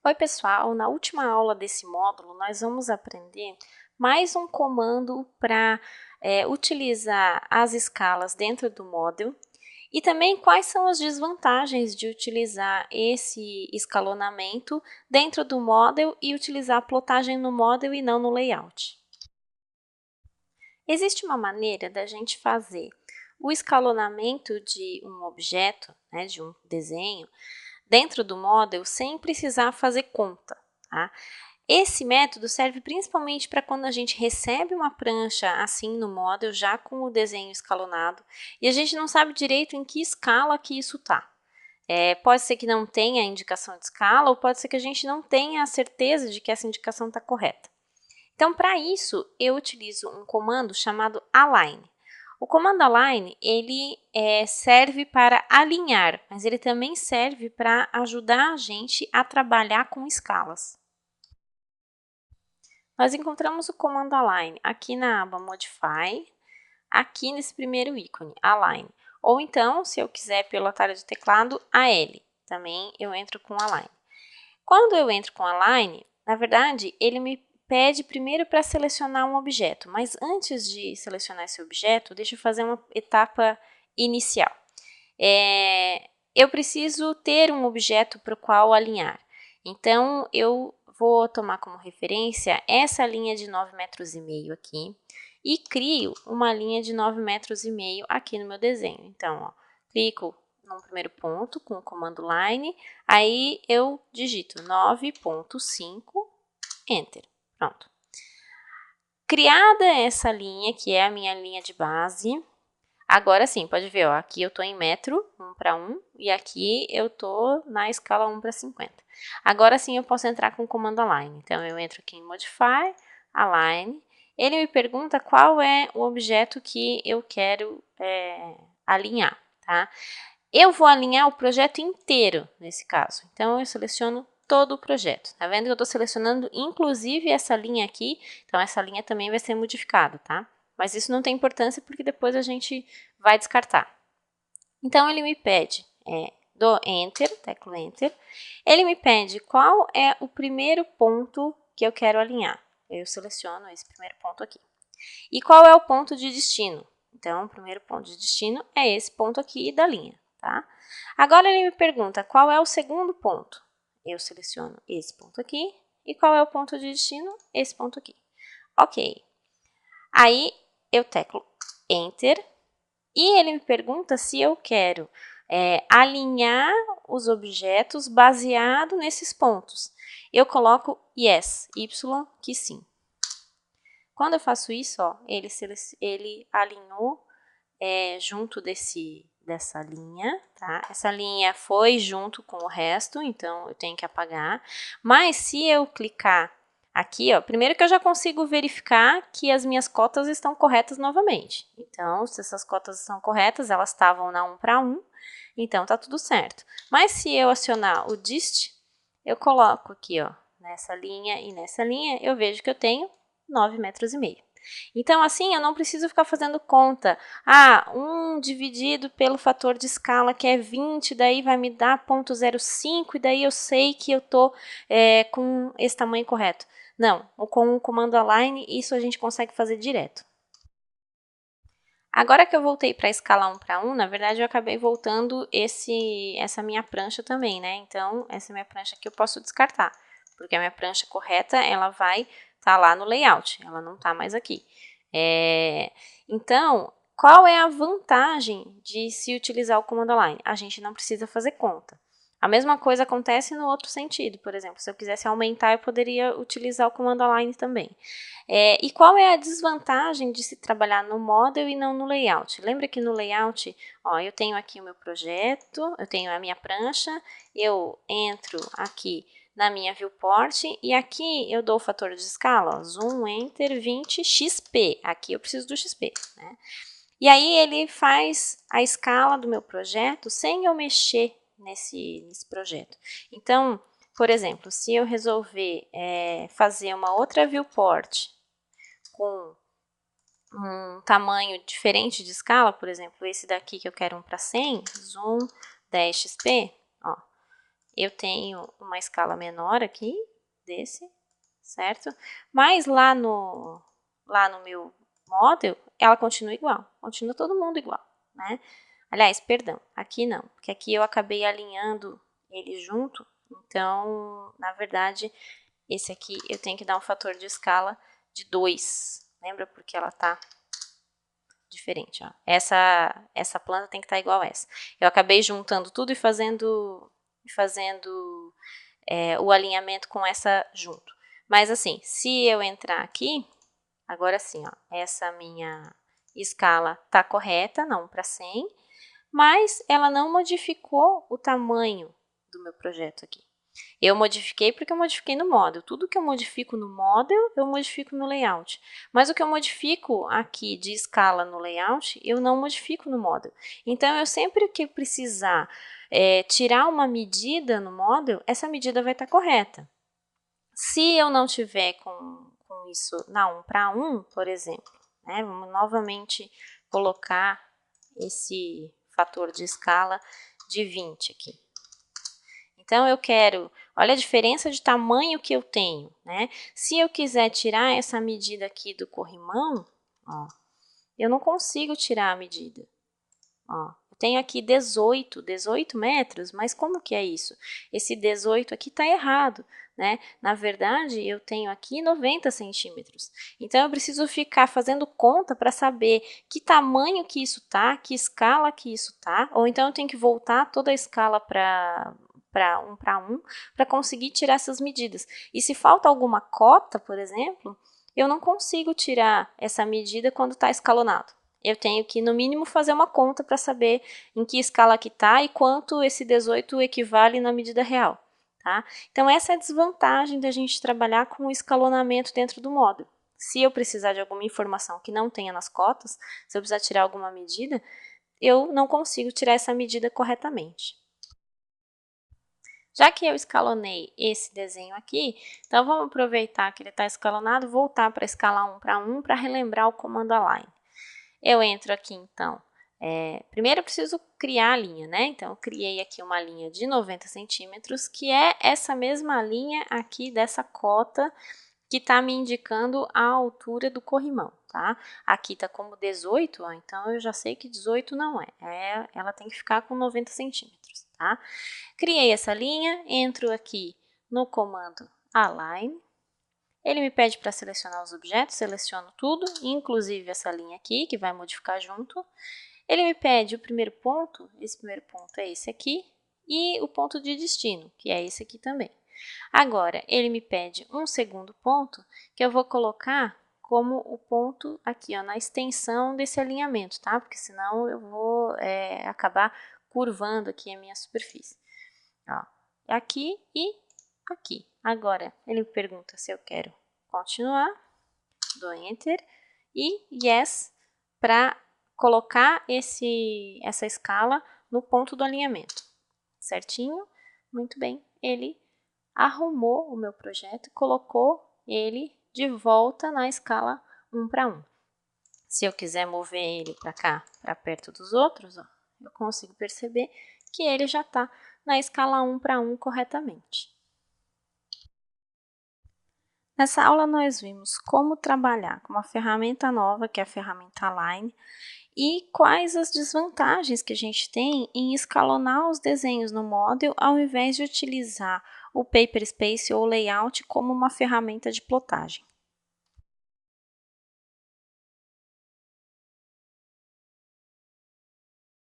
Oi pessoal, na última aula desse módulo nós vamos aprender mais um comando para utilizar as escalas dentro do Model e também quais são as desvantagens de utilizar esse escalonamento dentro do Model e utilizar a plotagem no Model e não no Layout. Existe uma maneira da gente fazer o escalonamento de um objeto, de um desenho, dentro do Model sem precisar fazer conta, tá? Esse método serve principalmente para quando a gente recebe uma prancha assim no Model, já com o desenho escalonado, e a gente não sabe direito em que escala que isso está. Pode ser que não tenha a indicação de escala, ou pode ser que a gente não tenha a certeza de que essa indicação está correta. Então, para isso, eu utilizo um comando chamado align. O comando align, ele serve para alinhar, mas ele também serve para ajudar a gente a trabalhar com escalas. Nós encontramos o comando align aqui na aba Modify, aqui nesse primeiro ícone, align. Ou então, se eu quiser pelo atalho de teclado, AL. Também eu entro com align. Quando eu entro com align, na verdade, ele me pede primeiro para selecionar um objeto, mas antes de selecionar esse objeto, deixa eu fazer uma etapa inicial. Eu preciso ter um objeto para o qual alinhar. Então, eu vou tomar como referência essa linha de 9,5 metros aqui e crio uma linha de 9,5 metros aqui no meu desenho. Então, ó, clico no primeiro ponto com o comando line, aí eu digito 9,5, Enter. Pronto. Criada essa linha, que é a minha linha de base, agora sim, pode ver, ó, aqui eu estou em metro, 1:1, e aqui eu estou na escala 1:50. Agora sim eu posso entrar com o comando align. Então, eu entro aqui em Modify, Align. Ele me pergunta qual é o objeto que eu quero alinhar, tá? Eu vou alinhar o projeto inteiro, nesse caso. Então, eu seleciono todo o projeto. Tá vendo que eu estou selecionando, inclusive, essa linha aqui. Então, essa linha também vai ser modificada, tá? Mas isso não tem importância, porque depois a gente vai descartar. Então, ele me pede, dou Enter, teclo Enter. Ele me pede qual é o primeiro ponto que eu quero alinhar. Eu seleciono esse primeiro ponto aqui. E qual é o ponto de destino? Então, o primeiro ponto de destino é esse ponto aqui da linha, tá? Agora ele me pergunta qual é o segundo ponto. Eu seleciono esse ponto aqui. E qual é o ponto de destino? Esse ponto aqui. Ok. Aí eu teclo Enter e ele me pergunta se eu quero alinhar os objetos baseado nesses pontos. Eu coloco Yes, Y, que sim. Quando eu faço isso, ó, ele alinhou junto dessa linha, tá? Essa linha foi junto com o resto, então eu tenho que apagar. Mas se eu clicar aqui, ó, primeiro que eu já consigo verificar que as minhas cotas estão corretas novamente. Então, se essas cotas estão corretas, elas estavam na 1:1, então tá tudo certo. Mas se eu acionar o dist, eu coloco aqui, ó, nessa linha e nessa linha, eu vejo que eu tenho 9,5 metros. Então, assim, eu não preciso ficar fazendo conta. 1 dividido pelo fator de escala, que é 20, daí vai me dar 0,05, e daí eu sei que eu estou com esse tamanho correto. Não, com o comando align, isso a gente consegue fazer direto. Agora que eu voltei para a escala 1:1, na verdade eu acabei voltando essa minha prancha também, né? Então, essa minha prancha aqui eu posso descartar, porque a minha prancha correta, ela vai estar lá no layout, ela não está mais aqui. Então, qual é a vantagem de se utilizar o comando align? A gente não precisa fazer conta. A mesma coisa acontece no outro sentido, por exemplo, se eu quisesse aumentar, eu poderia utilizar o comando align também. E qual é a desvantagem de se trabalhar no model e não no layout? Lembra que no layout, ó, eu tenho aqui o meu projeto, eu tenho a minha prancha, eu entro aqui na minha viewport e aqui eu dou o fator de escala, ó, zoom, enter, 20, XP. Aqui eu preciso do XP, né? E aí ele faz a escala do meu projeto sem eu mexer nesse projeto. Então, por exemplo, se eu resolver fazer uma outra viewport com um tamanho diferente de escala, por exemplo, esse daqui que eu quero 1:100, zoom 10 XP, ó, eu tenho uma escala menor aqui, desse, certo? Mas lá no meu model, ela continua igual, continua todo mundo igual, né? Aliás, perdão, aqui não, porque aqui eu acabei alinhando ele junto, então, na verdade, esse aqui eu tenho que dar um fator de escala de 2, lembra? Porque ela tá diferente, ó. Essa planta tem que estar igual a essa. Eu acabei juntando tudo e fazendo o alinhamento com essa junto. Mas assim, se eu entrar aqui, agora sim, ó, essa minha escala tá correta, não para 100, mas ela não modificou o tamanho do meu projeto aqui. Eu modifiquei porque eu modifiquei no model. Tudo que eu modifico no model, eu modifico no layout. Mas o que eu modifico aqui de escala no layout, eu não modifico no model. Então, eu sempre que precisar tirar uma medida no model, essa medida vai estar correta. Se eu não tiver com isso na 1 para 1, por exemplo, né, vamos novamente colocar esse fator de escala de 20 aqui. Então, eu quero, olha a diferença de tamanho que eu tenho, né? Se eu quiser tirar essa medida aqui do corrimão, ó, eu não consigo tirar a medida. Ó, eu tenho aqui 18 metros, mas como que é isso? Esse 18 aqui está errado, né? Na verdade, eu tenho aqui 90 centímetros. Então, eu preciso ficar fazendo conta para saber que tamanho que isso tá, que escala que isso tá, ou então eu tenho que voltar toda a escala para 1 para 1 para conseguir tirar essas medidas. E se falta alguma cota, por exemplo, eu não consigo tirar essa medida quando está escalonado. Eu tenho que, no mínimo, fazer uma conta para saber em que escala que está e quanto esse 18 equivale na medida real. Tá? Então, essa é a desvantagem da gente trabalhar com o escalonamento dentro do módulo. Se eu precisar de alguma informação que não tenha nas cotas, se eu precisar tirar alguma medida, eu não consigo tirar essa medida corretamente. Já que eu escalonei esse desenho aqui, então vamos aproveitar que ele está escalonado, voltar para escalar 1 para 1 para relembrar o comando align. Eu entro aqui, então, primeiro eu preciso criar a linha, né? Então, eu criei aqui uma linha de 90 centímetros, que é essa mesma linha aqui dessa cota que está me indicando a altura do corrimão, tá? Aqui está como 18, ó, então eu já sei que 18 não é, ela tem que ficar com 90 centímetros, tá? Criei essa linha, entro aqui no comando align, ele me pede para selecionar os objetos, seleciono tudo, inclusive essa linha aqui, que vai modificar junto. Ele me pede o primeiro ponto, esse primeiro ponto é esse aqui, e o ponto de destino, que é esse aqui também. Agora, ele me pede um segundo ponto, que eu vou colocar como o ponto aqui, ó, na extensão desse alinhamento, tá? Porque senão eu vou acabar curvando aqui a minha superfície. Ó, aqui e aqui. Agora, ele me pergunta se eu quero continuar, dou Enter e Yes para colocar essa escala no ponto do alinhamento. Certinho? Muito bem. Ele arrumou o meu projeto e colocou ele de volta na escala 1 para 1. Se eu quiser mover ele para cá, para perto dos outros, ó, eu consigo perceber que ele já está na escala 1 para 1 corretamente. Nessa aula nós vimos como trabalhar com uma ferramenta nova, que é a ferramenta Align, e quais as desvantagens que a gente tem em escalonar os desenhos no Model ao invés de utilizar o Paper Space ou Layout como uma ferramenta de plotagem.